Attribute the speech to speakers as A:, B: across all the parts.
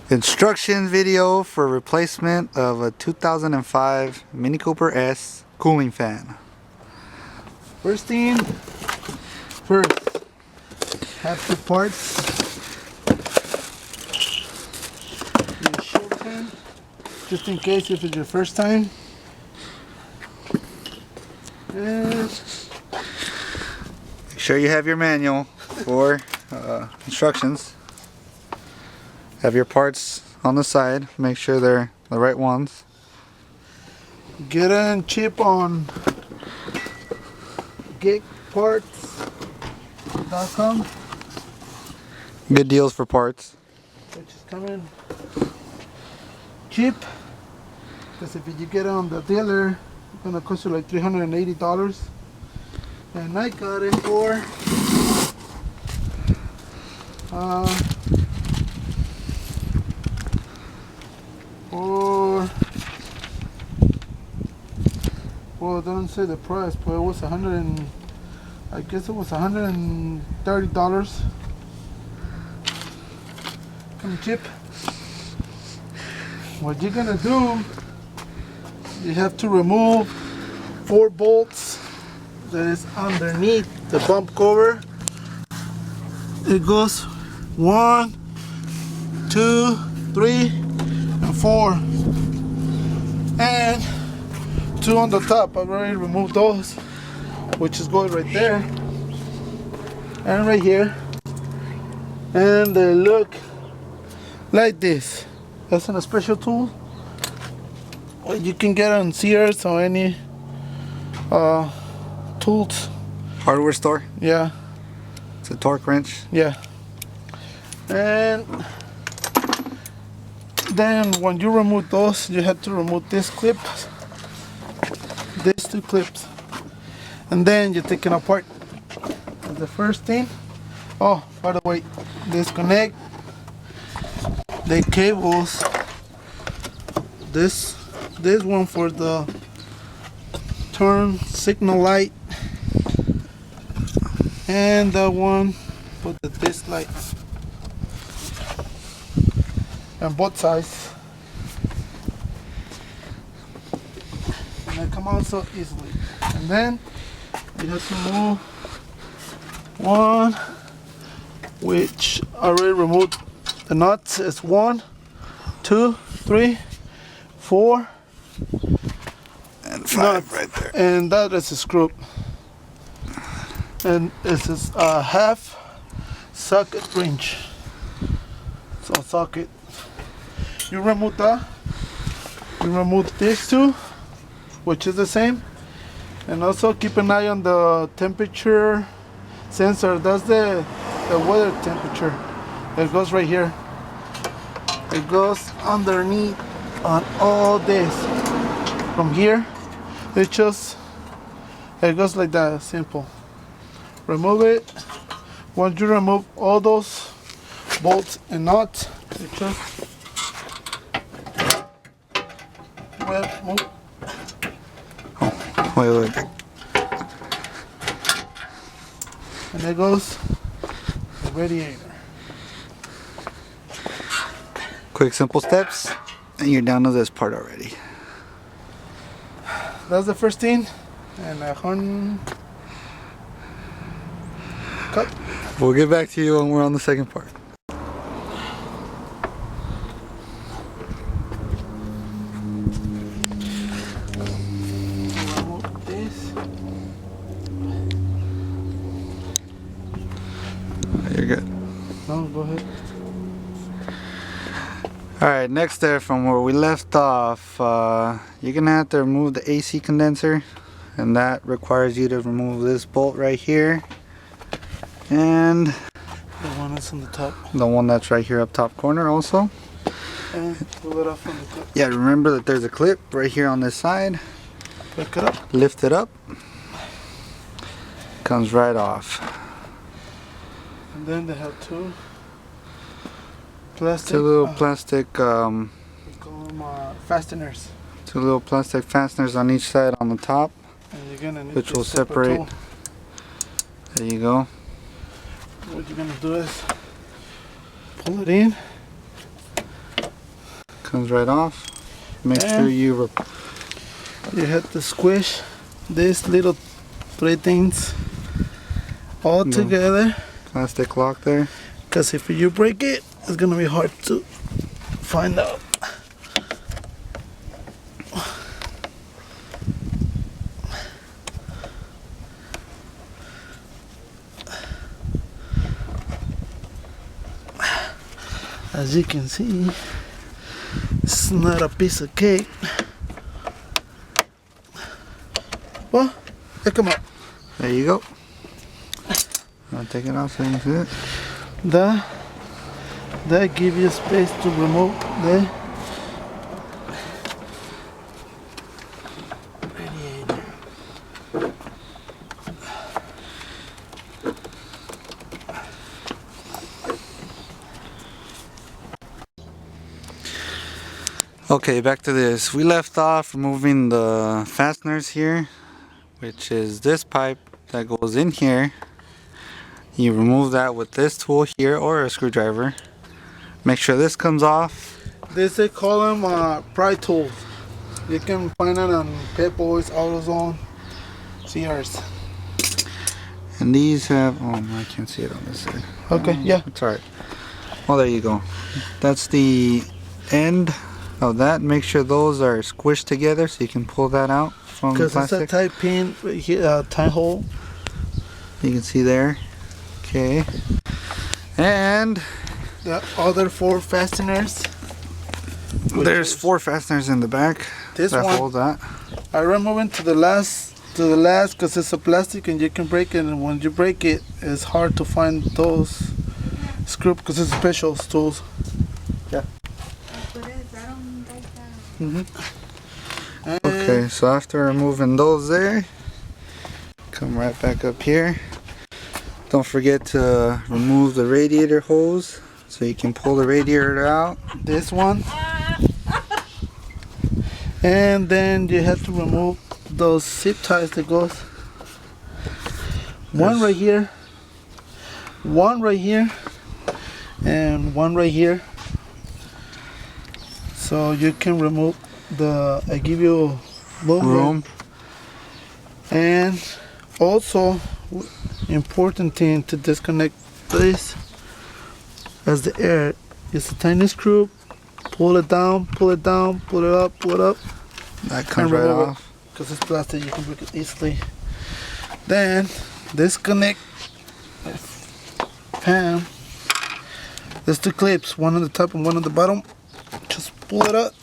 A: Instruction video for replacement of a 2005 Mini Cooper S cooling fan.
B: First, have two parts. Your shield fan, just in case if it's your first time. And
A: Make sure you have your manual for instructions. Have your parts on the side. Make sure they're the right ones.
B: get a chip on geekparts.com,
A: Good deals for parts.
B: which is coming cheap. Because if you get it on the dealer, it's gonna cost you like $380. And I got it for well, it doesn't say the price, but it was I guess it was $130. Kind of cheap. What you're gonna do, you have to remove 4 bolts that is underneath the bump cover. It goes 1, 2, 3, and 4, and 2 on the top. I've already removed those, which is going right there and right here, and they look like this. That's a special tool. You can get on Sears or any tools.
A: Hardware store.
B: Yeah.
A: It's a torque wrench.
B: Yeah. And then when you remove those, you have to remove this clip, these 2 clips, and then you take it apart. The first thing, oh, by the way, disconnect the cables. This one for the turn signal light, and that one for the disc light, and both sides. And they come out so easily. And then you have to move one, which I already removed the nuts. It's 1, 2, 3, 4,
A: And 5
B: nuts.
A: right there.
B: And that is a screw. And this is a half socket wrench. So socket. You remove that. You remove these 2, which is the same. And also keep an eye on the temperature sensor. That's the weather temperature. It goes right here. It goes underneath on all this. From here, it goes like that, simple. Remove it. Once you remove all those bolts and nuts, it just move.
A: Wait.
B: And there goes the radiator.
A: Quick, simple steps, and you're down to this part already.
B: That's the first thing, and a horn cut.
A: We'll get back to you when we're on the second part.
B: Remove this.
A: You're good.
B: No, go ahead.
A: Alright, next there from where we left off, you're gonna have to remove the AC condenser, and that requires you to remove this bolt right here and
B: The one that's on the top.
A: the one that's right here up top corner also.
B: And pull it off from the clip.
A: Yeah, remember that there's a clip right here on this side.
B: Pick it up.
A: Lift it up. Comes right off.
B: And then they have 2 plastic.
A: 2 little plastic,
B: We call them fasteners.
A: 2 little plastic fasteners on each side on the top,
B: And you're gonna need
A: which
B: this
A: will
B: separate
A: separate.
B: tool.
A: There you go.
B: What you're gonna do is pull it in,
A: comes right off. Make
B: And
A: sure you
B: have to squish these little three things all
A: No.
B: together,
A: plastic lock there.
B: because if you break it, it's gonna be hard to find out. As you can see, it's not a piece of cake. Well, come on.
A: There you go. I'll take it off so you can see it.
B: That give you space to remove the radiator.
A: Okay, back to this. We left off removing the fasteners here, which is this pipe that goes in here. You remove that with this tool here or a screwdriver. Make sure this comes off.
B: They call them pry tools. You can find it on Pep Boys, AutoZone, CRs.
A: And these have, oh, I can't see it on this side.
B: Okay, yeah.
A: It's alright. Well, there you go. That's the end of that. Make sure those are squished together so you can pull that out from the
B: Because it's a
A: plastic.
B: tight pin, tight hole.
A: You can see there. Okay. And
B: The other 4 fasteners.
A: there's 4 fasteners in the back
B: This
A: that
B: one,
A: hold that.
B: I remove it to the last because it's a plastic and you can break it, and when you break it, it's hard to find those screws because it's special tools. Yeah.
A: Okay, so after removing those there, come right back up here. Don't forget to remove the radiator hose so you can pull the radiator out.
B: This one. And then you have to remove those zip ties that goes one right here, one right here, and one right here. So you can remove I give you room. And also important thing to disconnect this as the air is a tiny screw. Pull it down, pull it down, pull it up, pull it up.
A: That comes right off.
B: Because it's plastic, you can break it easily. Then disconnect pan. There's 2 clips, one on the top and one on the bottom. Just pull it up,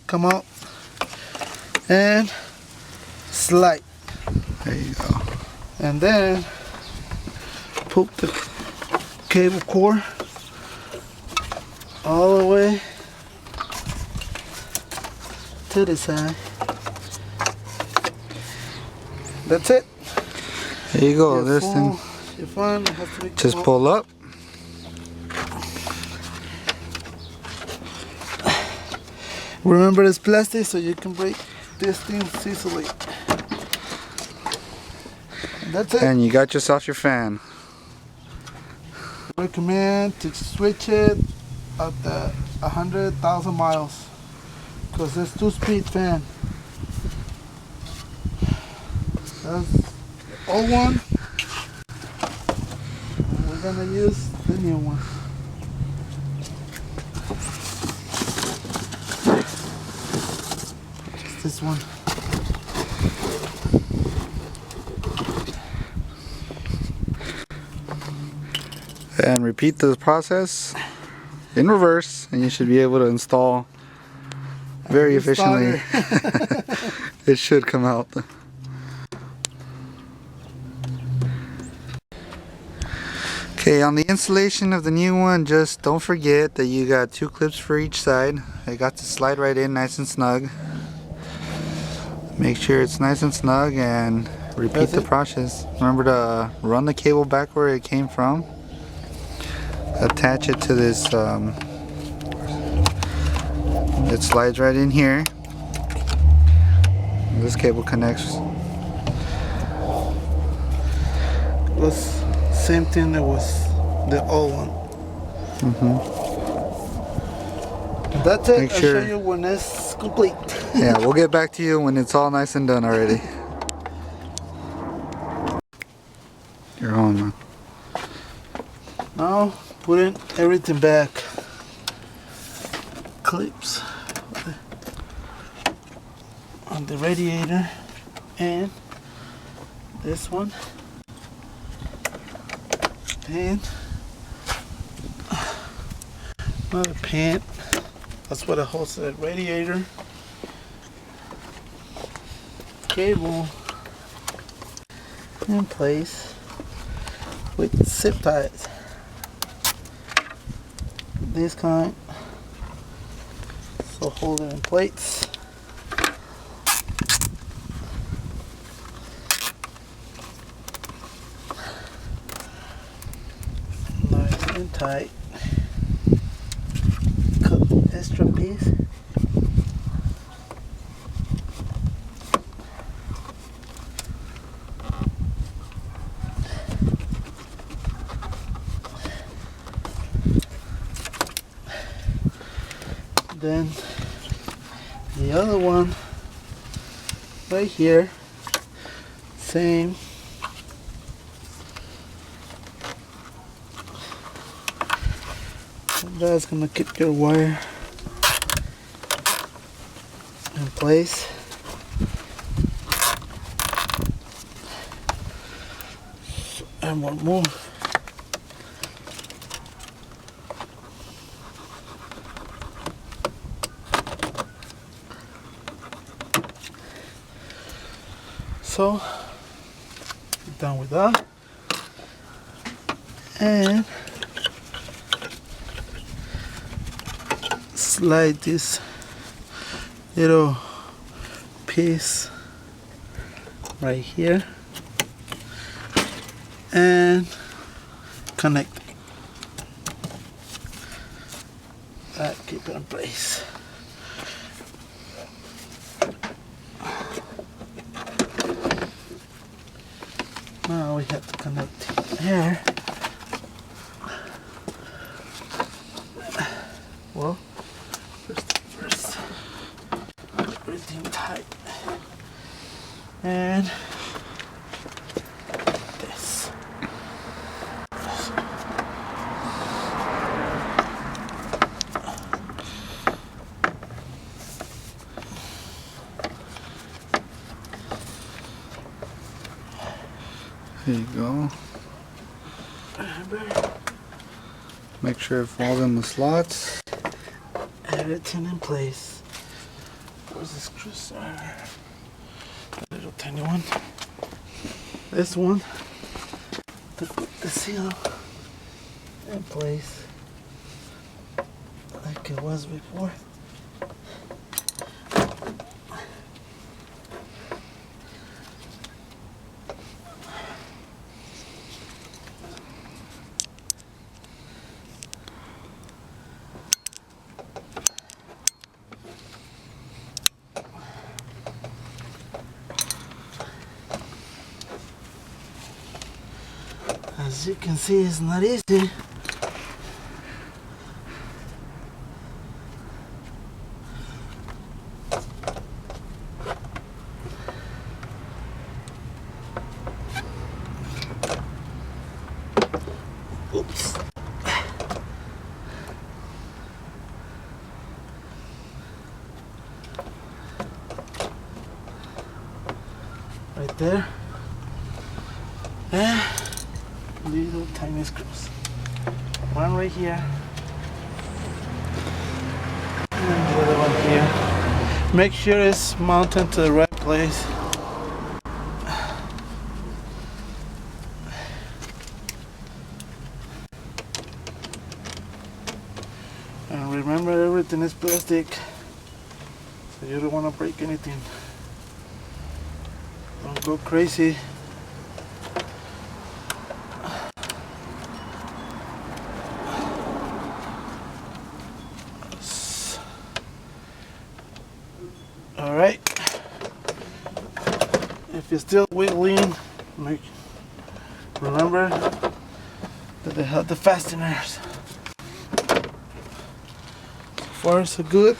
B: come out, and slide.
A: There you go.
B: And then put the cable cord all the way to the side. That's it.
A: There you go.
B: Your
A: This thing.
B: your phone has to be
A: Just
B: come out.
A: pull up.
B: Remember, it's plastic, so you can break this thing easily. And that's it.
A: And you got yourself your fan.
B: Recommend to switch it at the 100,000 miles because it's 2-speed fan. That's the old one. We're gonna use the new one. Just this one.
A: And repeat the process in reverse, and you should be able to install very efficiently. It should come out. Okay, on the installation of the new one, just don't forget that you got 2 clips for each side. They got to slide right in nice and snug. Make sure it's nice and snug and repeat the process. Remember to run the cable back where it came from. Attach it to this, it slides right in here. This cable connects.
B: Was same thing that was the old one. That's it.
A: Make
B: I'll
A: sure-
B: show you when it's complete.
A: Yeah, we'll get back to you when it's all nice and done already. You're on, man.
B: Now putting everything back. Clips on the radiator and this one and another pin. That's what holds the radiator. Cable in place with zip ties. This kind, so hold it in place. Nice and tight. Cut extra piece. Then the other one right here, same. That's gonna keep your wire in place. And one more. So, done with that. And slide this little piece right here and connect it. That keep it in place. Now we have to connect here. Well, first, everything tight. And this.
A: There you go. Make sure it falls in the slots.
B: Everything in place. Where's the screws? A little tiny one. This one to put the seal in place like it was before. As you can see, it's not easy. Oops. Right there. And little tiny screws. One right here. And the other one here. Make sure it's mounted to the right place. And remember, everything is plastic, so you don't want to break anything. Don't go crazy. All right. If you're still wiggling, remember that they have the fasteners. far so good.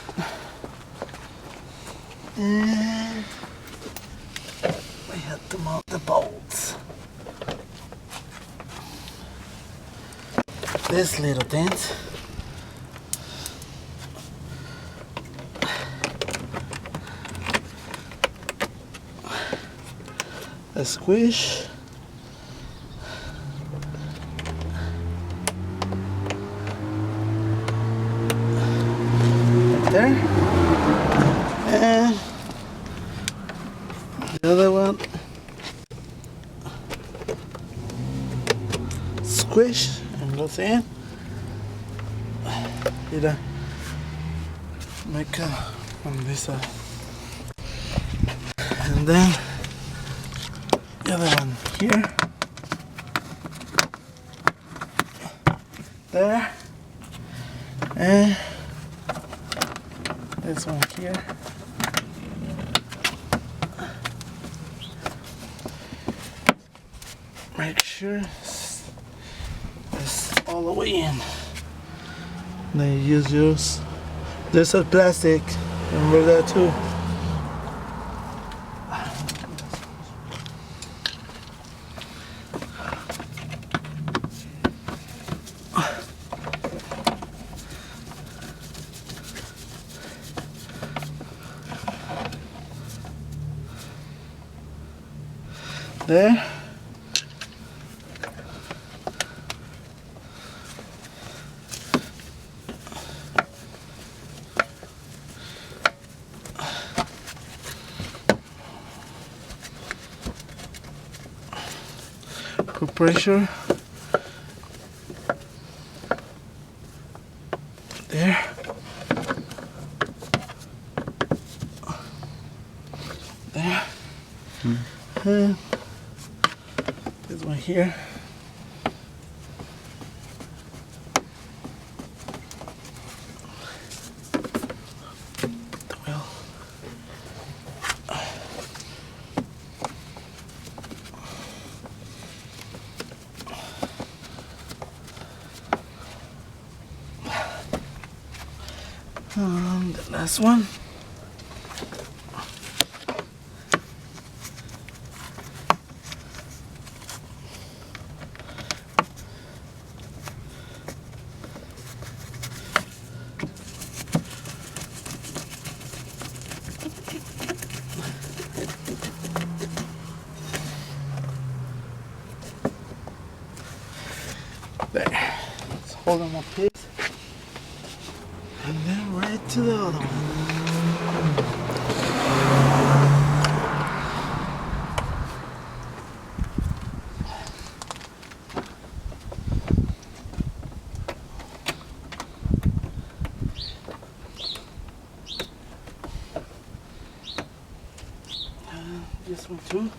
B: And we have to mount the bolts. This little dent. A squish. Right there. And the other one. Squish and goes in. Mira. Make on this side. And then the other one here, there, and this one here. Make sure it's all the way in. Then you use yours. There's a plastic, remember that too. There. Put pressure. There. There. And this one here. The wheel. The last one. There. Let's hold them up here. And then right to the other one. This one too.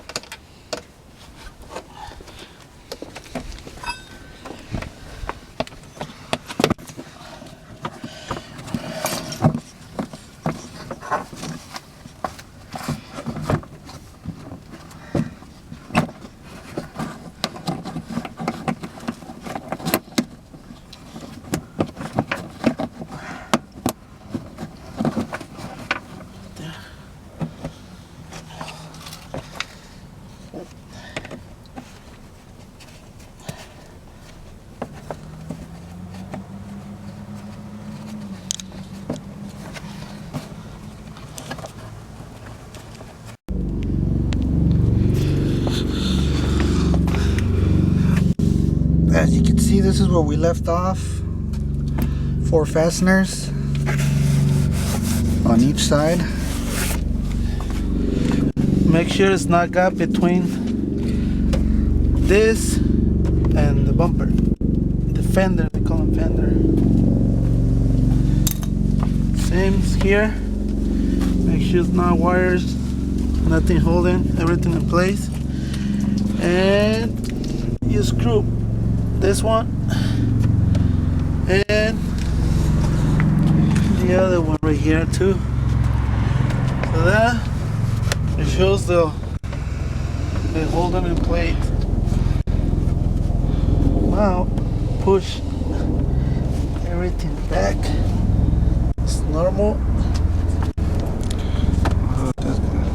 A: As you can see, this is where we left off. 4 fasteners on each side.
B: Make sure it's not gap between this and the bumper. The fender, they call them fender. Same here. Make sure it's not wires, nothing holding, everything in place. And you screw this one and the other one right here too. So that it shows they hold them in place. Now push everything back It's normal.
A: Oh, that's good.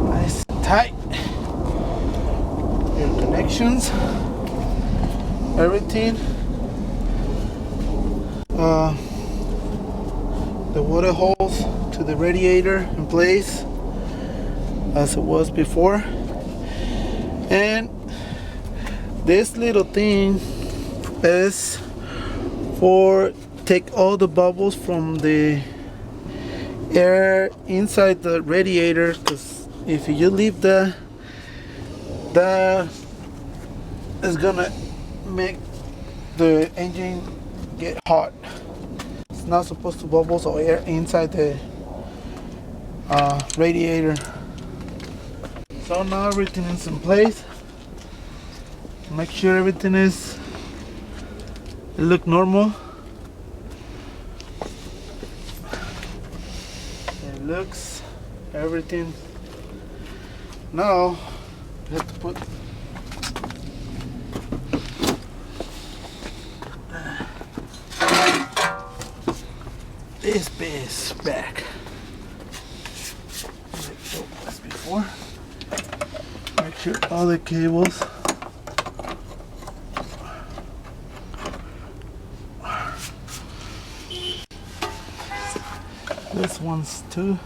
B: Nice and tight. Your connections, everything. The water hose to the radiator in place as it was before. And this little thing is for take all the bubbles from the air inside the radiator, because if you leave that is gonna make the engine get hot. It's not supposed to bubbles or air inside the radiator. So now everything is in place. Make sure everything is look normal. It looks everything. Now we have to put this base back. Like it was before. Make sure all the cables this one's too.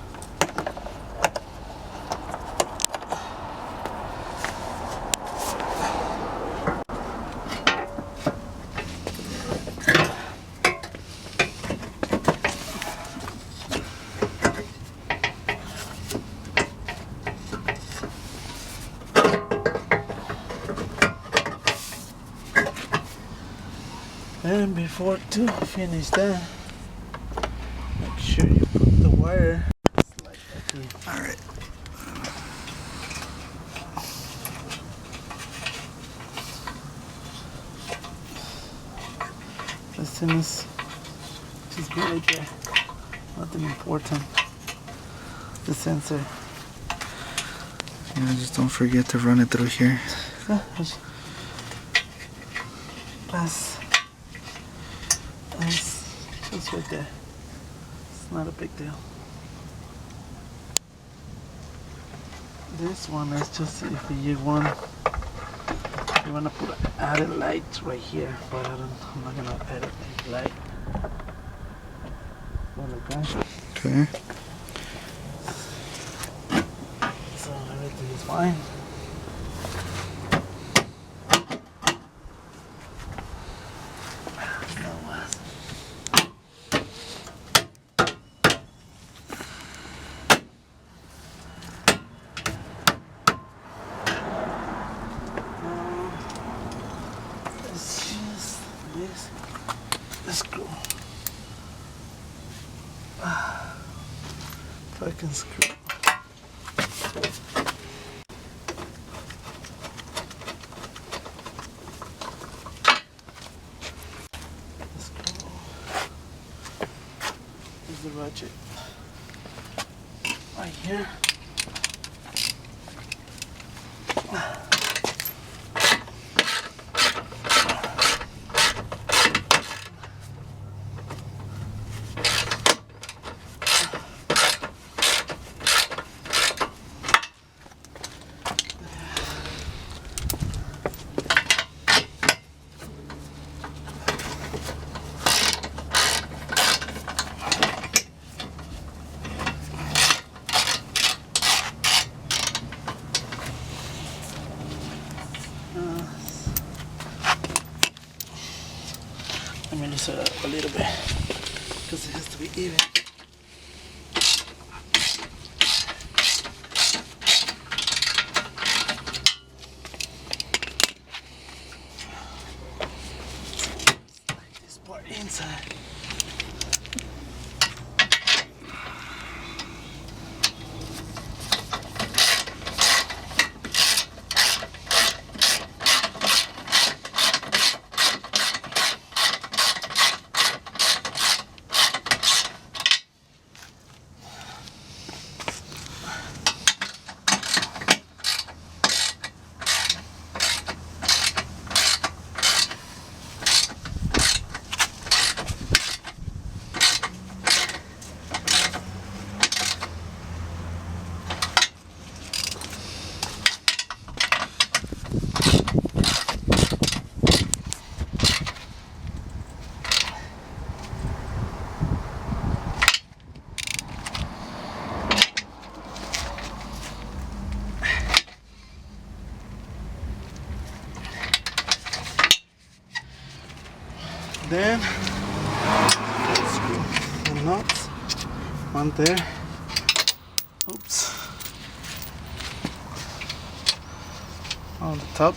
B: And before to finish that, make sure you put the wire like that too.
A: All right.
B: This thing is just be right there. Nothing important. The sensor.
A: Yeah, just don't forget to run it through here.
B: That's just right there. It's not a big deal. This one is just if you want to put an added light right here, but I'm not gonna add a light.
A: Okay.
B: So everything is fine. It's just this screw. If I can screw. Here's the ratchet right here. Let me loosen it up a little bit because it has to be even. Like this part inside. Then screw the nuts. One there. Oops. On the top.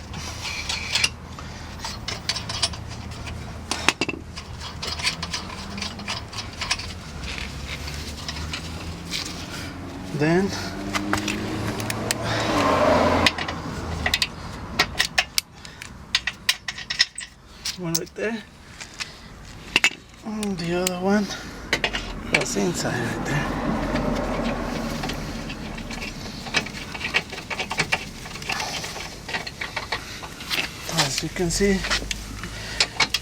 B: Then one right there. And the other one was inside right there. As you can see,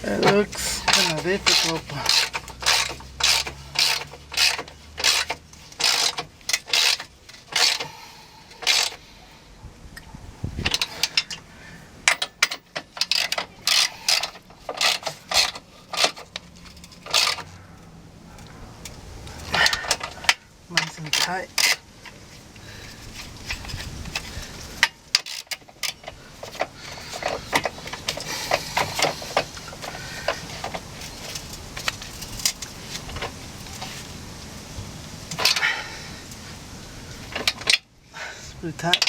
B: it looks kind of difficult. Nice and tight. It's pretty tight.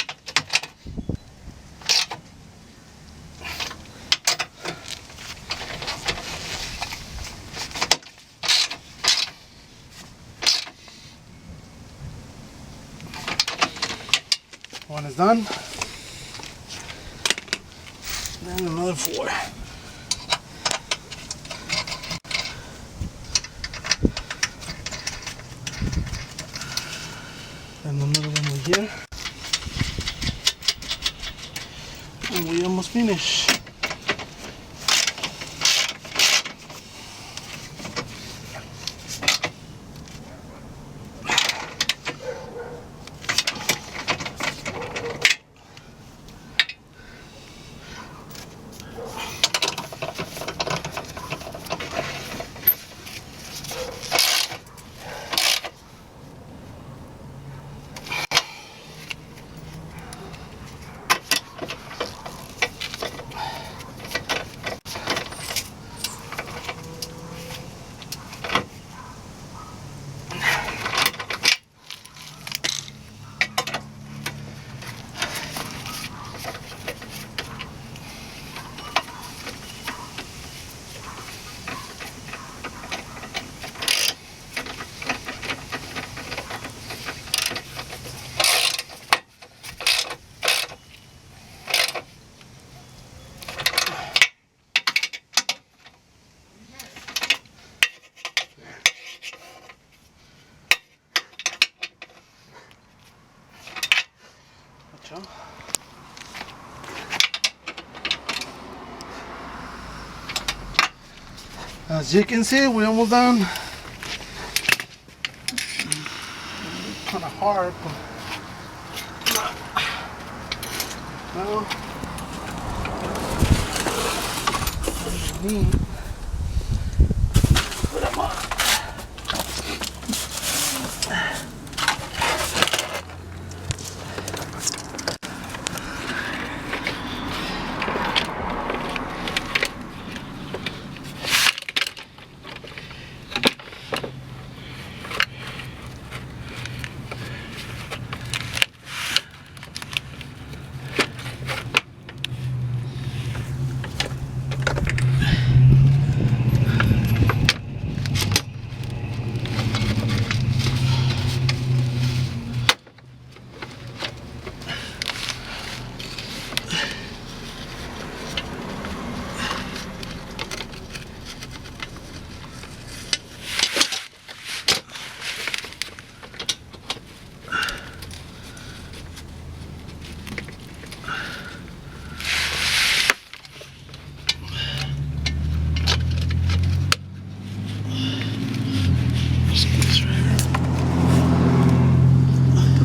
B: One is done. Then another 4. And another one over here. And we almost finished. As you can see, we're almost done. Kind of hard, but well, underneath. Put them on.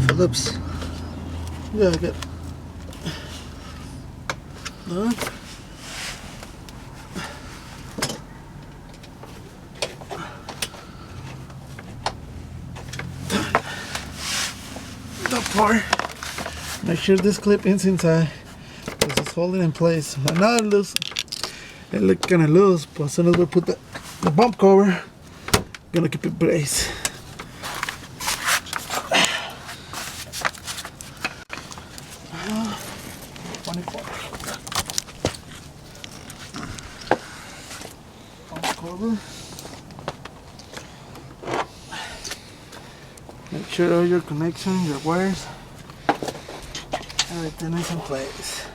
A: Phillips.
B: Yeah, I get done. That part. Make sure this clip is inside because it's holding in place. Another loose It looked kind of loose, but as soon as we put the bump cover, gonna keep it braced. Cover. Make sure all your connections, your wires, everything is in place.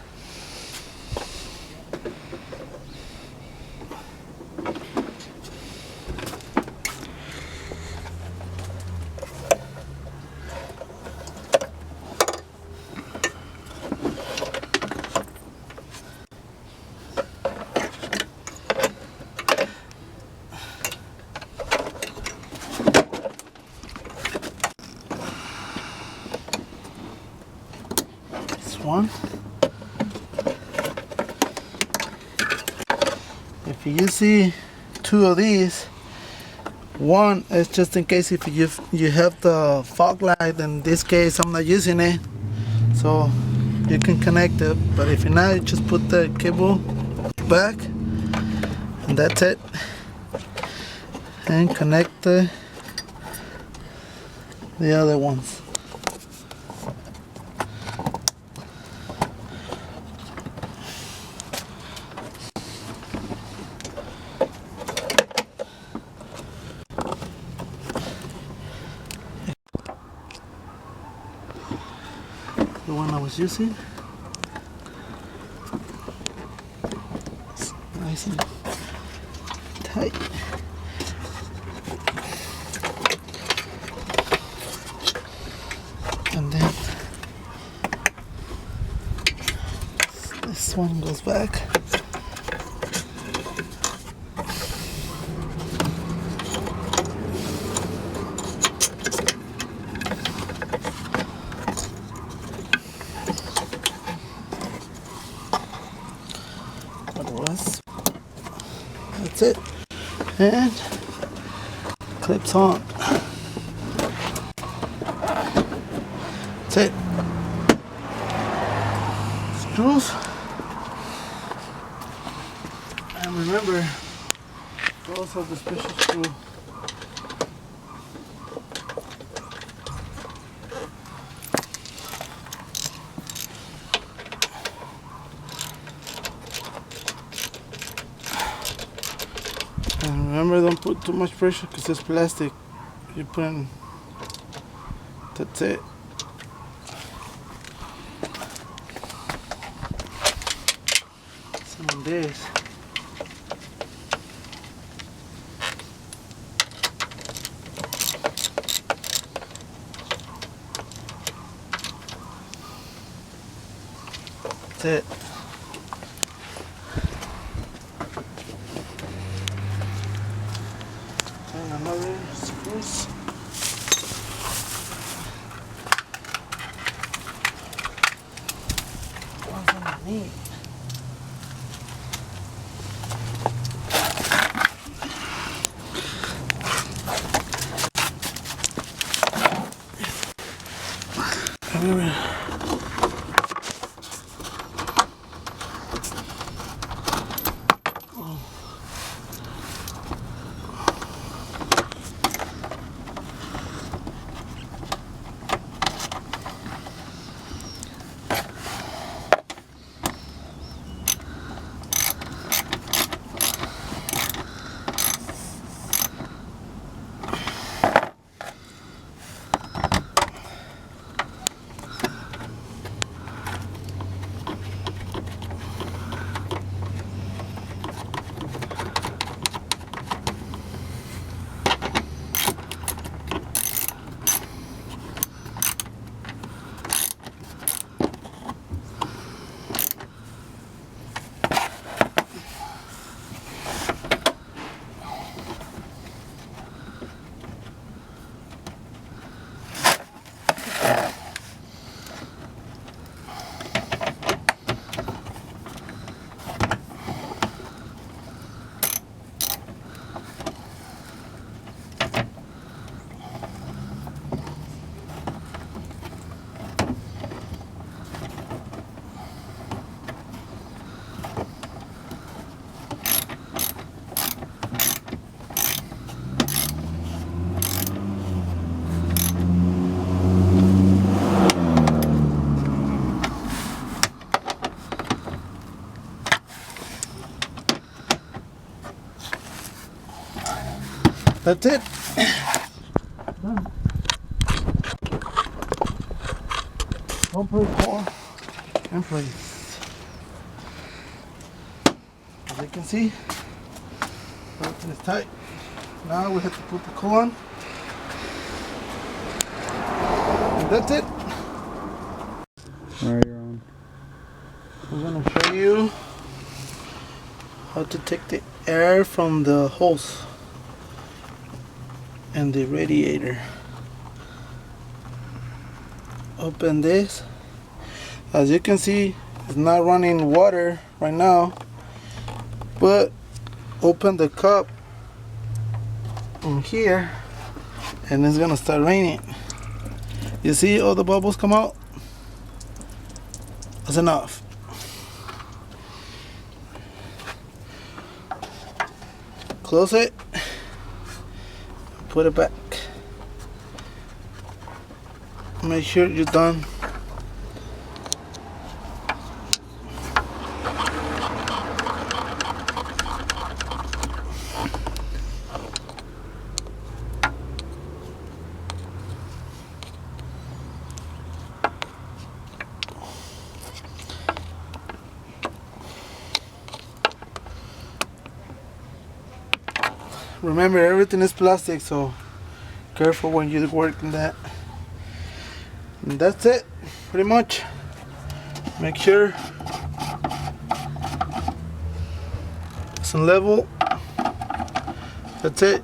B: One. If you see two of these, one is just in case if you have the fog light. In this case, I'm not using it, so you can connect it. But if you're not, you just put the cable back, and that's it. And connect the other ones. The one I was using. It's nice and tight. And then this one goes back. That's it, and clips on. That's it. Screws, and remember, those are the special screw. And remember, don't put too much pressure because it's plastic. You put in, that's it. Some of this. That's it. Another screws. What's underneath? That's it. Done. Bumper core in place. As you can see, everything is tight. Now we have to put the coil on. And that's it.
A: Right, you're on.
B: I'm gonna show you how to take the air from the hose and the radiator. Open this. As you can see, it's not running water right now, but open the cup in here and it's gonna start raining. You see all the bubbles come out? That's enough. Close it, put it back. Make sure you're done. Remember, everything is plastic, so careful when you work in that. And that's it, pretty much. Make sure it's on level. That's it.